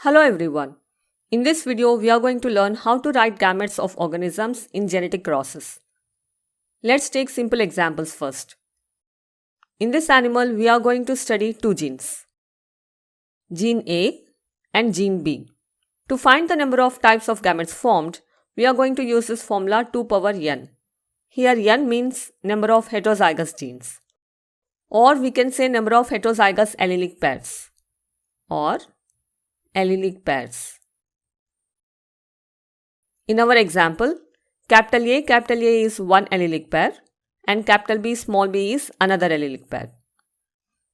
Hello everyone. In this video, we are going to learn how to write gametes of organisms in genetic process. Let's take simple examples first. In this animal, we are going to study two genes, gene A and gene B. To find the number of types of gametes formed, we are going to use this formula 2 power n. Here n means number of heterozygous genes. Or we can say number of heterozygous allelic pairs. Or allelic pairs. In our example, capital A is one allelic pair and capital B, small b is another allelic pair.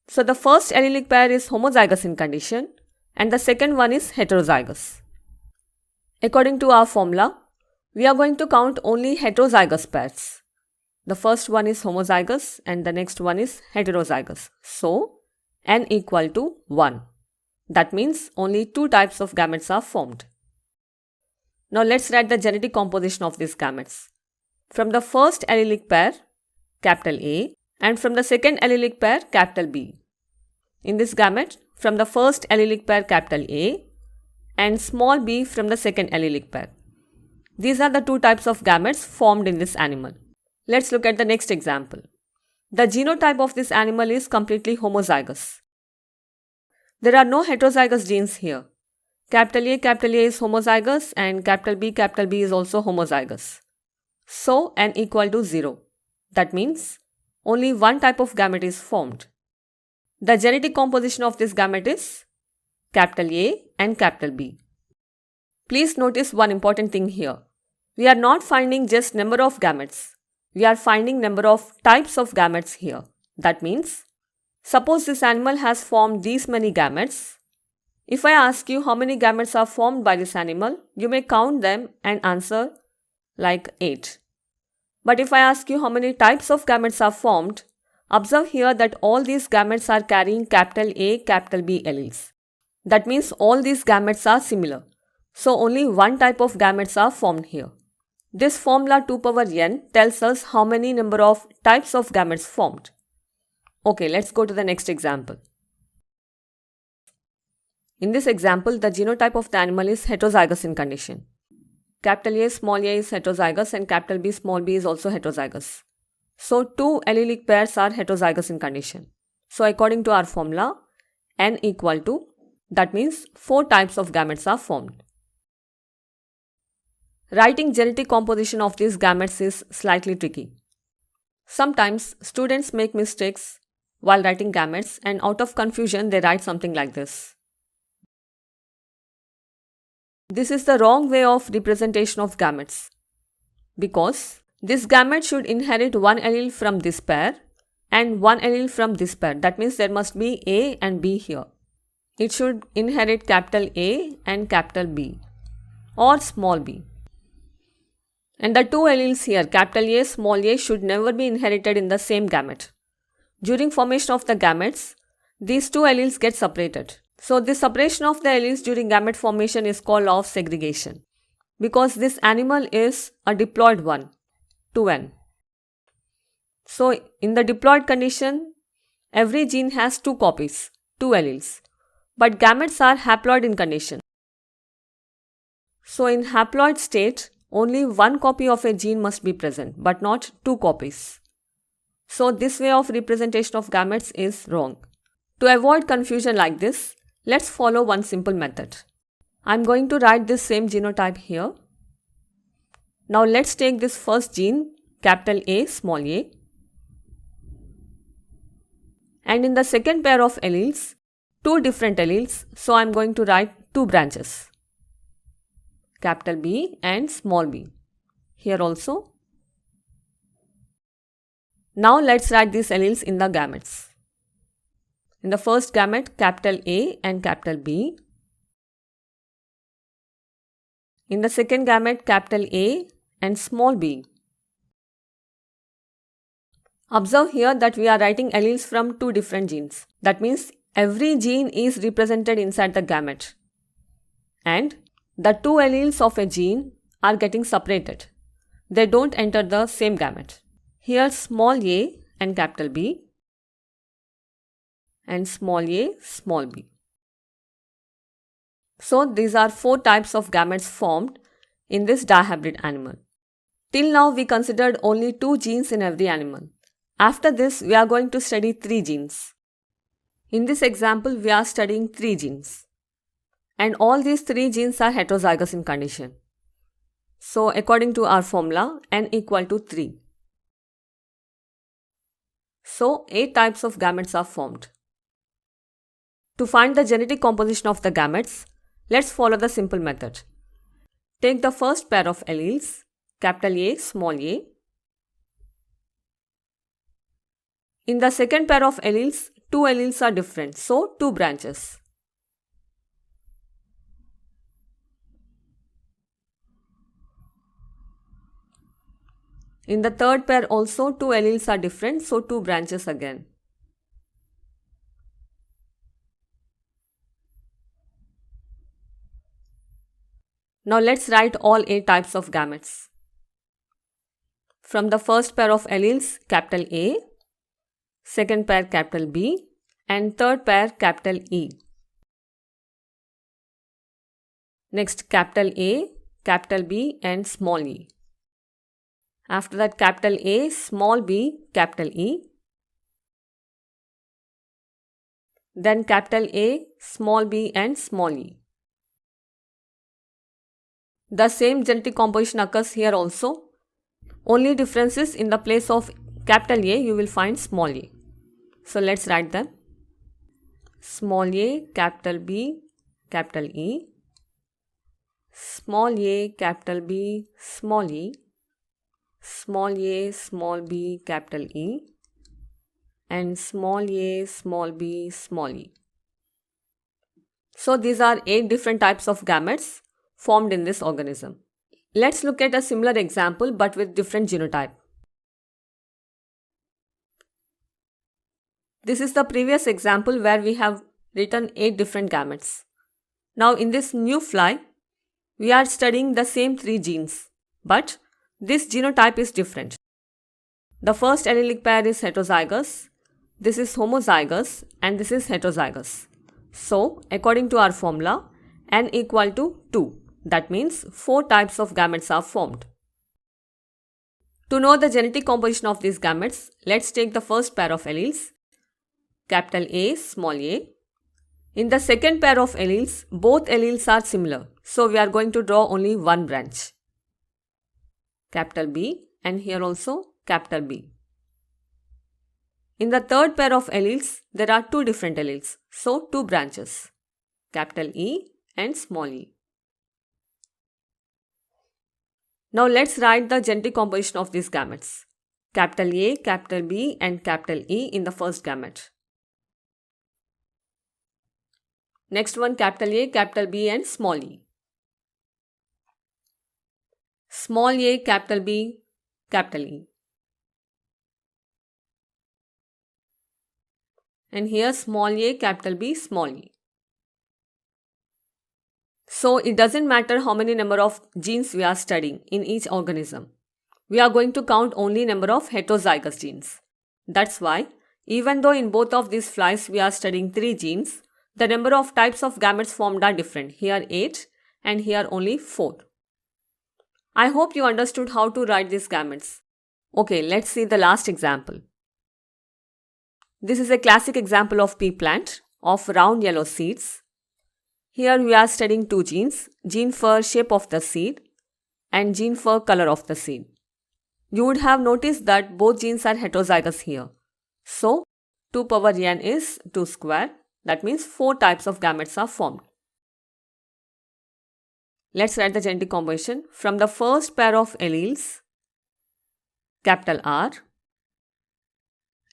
So the first allelic pair is homozygous in condition and the second one is heterozygous. According to our formula, we are going to count only heterozygous pairs. The first one is homozygous and the next one is heterozygous. So n equal to 1. That means only two types of gametes are formed. Now let's write the genetic composition of these gametes. From the first allelic pair, capital A, and from the second allelic pair, capital B. In this gamete, from the first allelic pair, capital A, and small b from the second allelic pair. These are the two types of gametes formed in this animal. Let's look at the next example. The genotype of this animal is completely homozygous. There are no heterozygous genes here. Capital A is homozygous and capital B is also homozygous. So n equal to 0. That means only one type of gamete is formed. The genetic composition of this gamete is capital A and capital B. Please notice one important thing here. We are not finding just number of gametes. We are finding number of types of gametes here. That means, suppose this animal has formed these many gametes. If I ask you how many gametes are formed by this animal, you may count them and answer like 8. But if I ask you how many types of gametes are formed, observe here that all these gametes are carrying capital A, capital B alleles. That means all these gametes are similar. So only one type of gametes are formed here. This formula 2 power n tells us how many number of types of gametes formed. Okay, let's go to the next example. In this example, the genotype of the animal is heterozygous in condition. Capital A, small a is heterozygous and capital B, small b is also heterozygous. So, two allelic pairs are heterozygous in condition. So, according to our formula, n equal to, that means 4 types of gametes are formed. Writing genetic composition of these gametes is slightly tricky. Sometimes students make mistakes while writing gametes and out of confusion they write something like this. This is the wrong way of representation of gametes because this gamete should inherit one allele from this pair and one allele from this pair. That means there must be A and B here. It should inherit capital A and capital B or small b. And the two alleles here, capital A, small a, should never be inherited in the same gamete. During formation of the gametes, these two alleles get separated. So this separation of the alleles during gamete formation is called law of segregation. Because this animal is a diploid one, 2n. So in the diploid condition, every gene has two copies, two alleles. But gametes are haploid in condition. So in haploid state, only one copy of a gene must be present, but not two copies. So this way of representation of gametes is wrong. To avoid confusion like this, let's follow one simple method. I'm going to write this same genotype here. Now let's take this first gene, capital A, small a. And in the second pair of alleles, two different alleles, so I'm going to write two branches. Capital B and small b. Here also. Now let's write these alleles in the gametes. In the first gamete, capital A and capital B. In the second gamete, capital A and small b. Observe here that we are writing alleles from two different genes. That means every gene is represented inside the gamete. And the two alleles of a gene are getting separated. They don't enter the same gamete. Here small a and capital B and small a, small b. So these are 4 types of gametes formed in this dihybrid animal. Till now we considered only 2 genes in every animal. After this we are going to study 3 genes. In this example we are studying 3 genes. And all these 3 genes are heterozygous in condition. So according to our formula, n equal to 3. So 8 types of gametes are formed. To find the genetic composition of the gametes, let's follow the simple method. Take the first pair of alleles, capital A, small a. In the second pair of alleles, 2 alleles are different, so 2 branches. In the third pair also 2 alleles are different, so 2 branches again. Now let's write all 8 types of gametes. From the first pair of alleles, capital A, second pair capital B, and third pair capital E. Next capital A, capital B and small e. After that capital A, small b, capital E. Then capital A, small b and small e. The same genetic composition occurs here also. Only difference is in the place of capital A you will find small a. So let's write them. Small a, capital B, capital E. Small a, capital B, small e. Small a, small b, capital E. And small a, small b, small e. So these are 8 different types of gametes formed in this organism. Let's look at a similar example but with different genotype. This is the previous example where we have written 8 different gametes. Now in this new fly, we are studying the same 3 genes, but this genotype is different. The first allelic pair is heterozygous, this is homozygous and this is heterozygous. So according to our formula, n equal to 2. That means 4 types of gametes are formed. To know the genetic composition of these gametes, let's take the first pair of alleles, capital A, small a. In the second pair of alleles, both alleles are similar. So we are going to draw only one branch, capital B, and here also capital B. In the third pair of alleles, there are 2 different alleles. So 2 branches, capital E and small e. Now let's write the genetic composition of these gametes. Capital A, capital B and capital E in the first gamete. Next one, capital A, capital B and small e. Small a, capital B, capital E. And here small a, capital B, small e. So it doesn't matter how many number of genes we are studying in each organism. We are going to count only number of heterozygous genes. That's why even though in both of these flies we are studying 3 genes, the number of types of gametes formed are different. Here 8 and here only 4. I hope you understood how to write these gametes. Okay, let's see the last example. This is a classic example of pea plant of round yellow seeds. Here we are studying 2 genes, gene for shape of the seed and gene for color of the seed. You would have noticed that both genes are heterozygous here. So 2 power n is 2 square. That means 4 types of gametes are formed. Let's write the genetic composition from the first pair of alleles, capital R,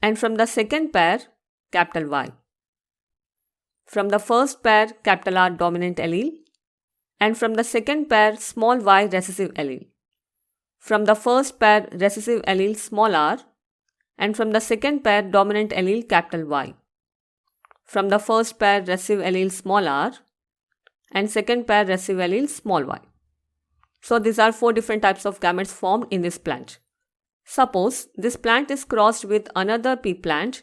and from the second pair, capital Y. From the first pair, capital R dominant allele, and from the second pair, small y recessive allele. From the first pair, recessive allele small r, and from the second pair, dominant allele capital Y. From the first pair, recessive allele small r, and second pair, recessive allele small y. So these are 4 different types of gametes formed in this plant. Suppose this plant is crossed with another pea plant.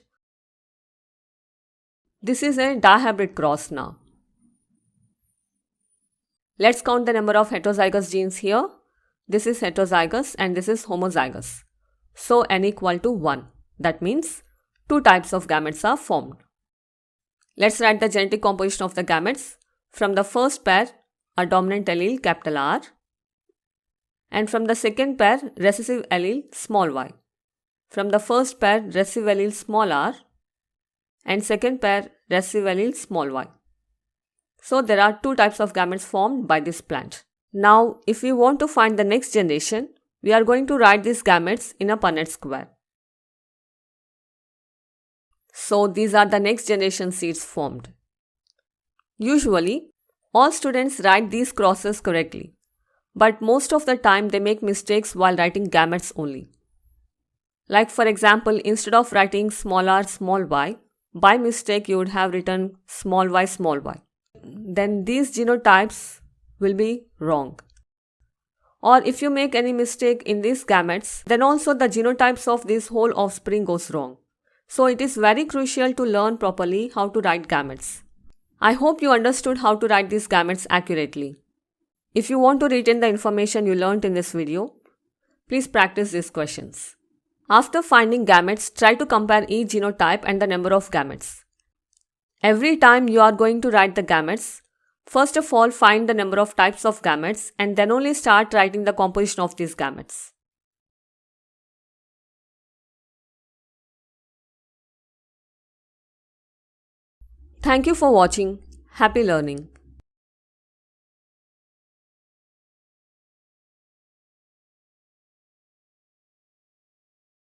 This is a dihybrid cross now. Let's count the number of heterozygous genes here. This is heterozygous and this is homozygous. So n equal to 1. That means 2 types of gametes are formed. Let's write the genetic composition of the gametes. From the first pair, a dominant allele capital R, and from the second pair, recessive allele small y. From the first pair, recessive allele small r, and second pair, recessive allele small y. So there are 2 types of gametes formed by this plant. Now, if we want to find the next generation, we are going to write these gametes in a Punnett square. So these are the next generation seeds formed. Usually, all students write these crosses correctly, but most of the time they make mistakes while writing gametes only. Like for example, instead of writing small r small y, by mistake you would have written small y small y. Then these genotypes will be wrong. Or if you make any mistake in these gametes, then also the genotypes of this whole offspring goes wrong. So it is very crucial to learn properly how to write gametes. I hope you understood how to write these gametes accurately. If you want to retain the information you learnt in this video, please practice these questions. After finding gametes, try to compare each genotype and the number of gametes. Every time you are going to write the gametes, first of all find the number of types of gametes and then only start writing the composition of these gametes. Thank you for watching. Happy learning.